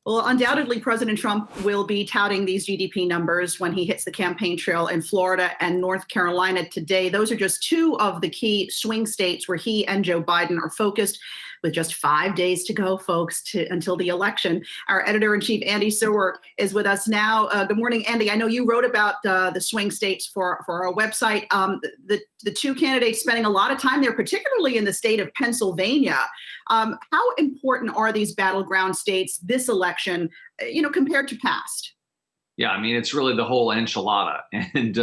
Well, undoubtedly, President Trump will be touting these GDP numbers when he hits the campaign trail in Florida and North Carolina today. Those are just two of the key swing states where he and Joe Biden are focused, with just 5 days to go, folks, until the election. Our editor-in-chief, Andy Serwer, is with us now. Good morning, Andy. I know you wrote about the swing states for our website. The two candidates spending a lot of time there, particularly in the state of Pennsylvania. How important are these battleground states this election, compared to past? Yeah, I mean, it's really the whole enchilada. And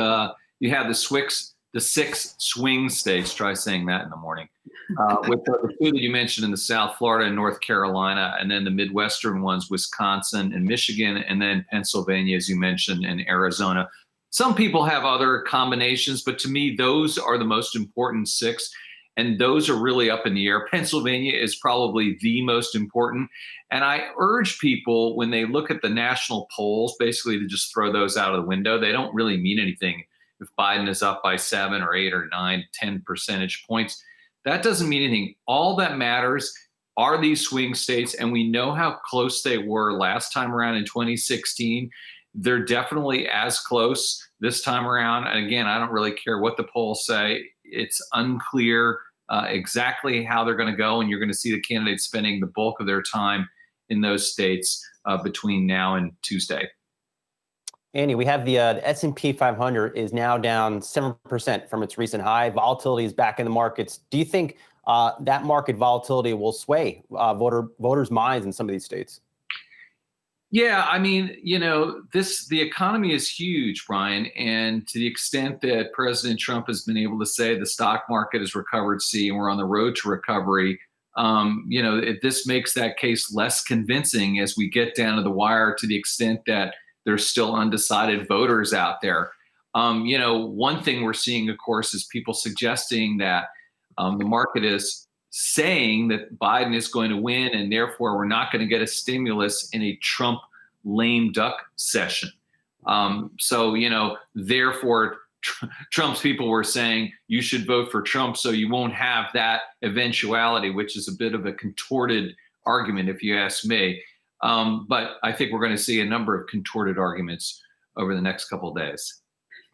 you have the six swing states, try saying that in the morning, with the two that you mentioned in the South, Florida and North Carolina, and then the Midwestern ones, Wisconsin and Michigan, and then Pennsylvania, as you mentioned, and Arizona. Some people have other combinations, but to me, those are the most important six. And those are really up in the air. Pennsylvania is probably the most important. And I urge people, when they look at the national polls, basically to just throw those out of the window. They don't really mean anything if Biden is up by 7 or 8 or 9, 10 percentage points. That doesn't mean anything. All that matters are these swing states. And we know how close they were last time around in 2016. They're definitely as close this time around. And again, I don't really care what the polls say. It's unclear exactly how they're going to go, and you're going to see the candidates spending the bulk of their time in those states between now and Tuesday. Andy, we have the S&P 500 is now down 7% from its recent high. Volatility is back in the markets. Do you think that market volatility will sway voters' minds in some of these states? Yeah, I mean, the economy is huge, Brian, and to the extent that President Trump has been able to say the stock market has recovered, and we're on the road to recovery, this makes that case less convincing as we get down to the wire, to the extent that there's still undecided voters out there. One thing we're seeing, of course, is people suggesting that the market is saying that Biden is going to win, and therefore we're not going to get a stimulus in a Trump lame duck session. Therefore Trump's people were saying you should vote for Trump so you won't have that eventuality, which is a bit of a contorted argument, if you ask me. But I think we're going to see a number of contorted arguments over the next couple of days.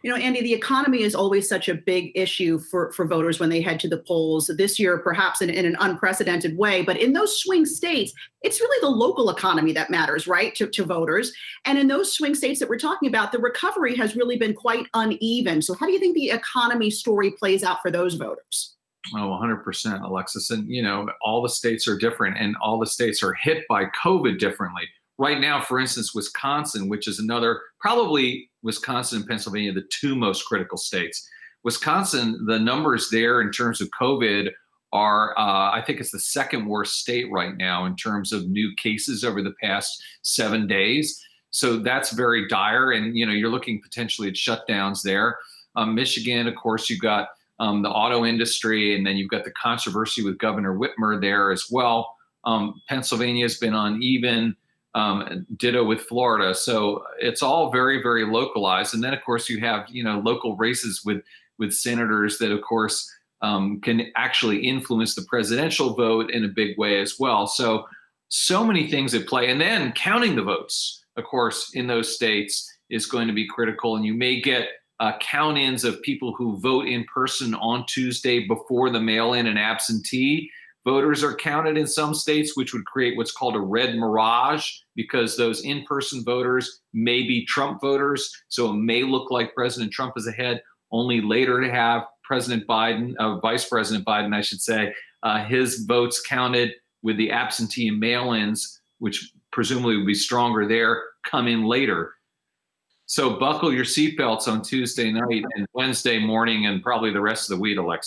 Andy, the economy is always such a big issue for voters when they head to the polls. This year, perhaps in an unprecedented way. But in those swing states, it's really the local economy that matters, right, to voters. And in those swing states that we're talking about, the recovery has really been quite uneven. So how do you think the economy story plays out for those voters? Oh, 100%, Alexis. And, all the states are different, and all the states are hit by COVID differently. Right now, for instance, Wisconsin, which is probably Wisconsin and Pennsylvania, the two most critical states. Wisconsin, the numbers there in terms of COVID are, I think it's the second worst state right now in terms of new cases over the past 7 days. So that's very dire. And, you're looking potentially at shutdowns there. Michigan, of course, you've got the auto industry, and then you've got the controversy with Governor Whitmer there as well. Pennsylvania has been uneven. Ditto with Florida. So it's all very, very localized. And then, of course, you have, local races with senators that, of course, can actually influence the presidential vote in a big way as well. So many things at play. And then counting the votes, of course, in those states is going to be critical. And you may get count-ins of people who vote in person on Tuesday before the mail-in and absentee voters are counted in some states, which would create what's called a red mirage, because those in-person voters may be Trump voters. So it may look like President Trump is ahead, only later to have President Biden, Vice President Biden, I should say, his votes counted with the absentee and mail-ins, which presumably would be stronger there, come in later. So buckle your seatbelts on Tuesday night and Wednesday morning and probably the rest of the week, Alexa.